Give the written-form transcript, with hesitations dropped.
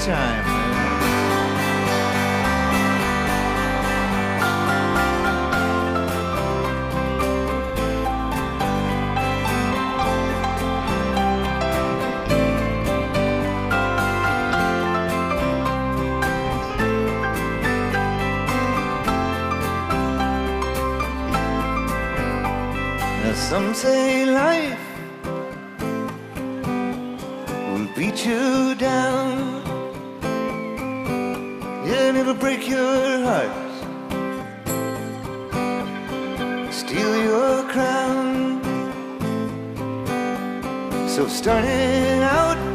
time. Some say life will beat you down, and it'll break your heart, steal your crown. So starting out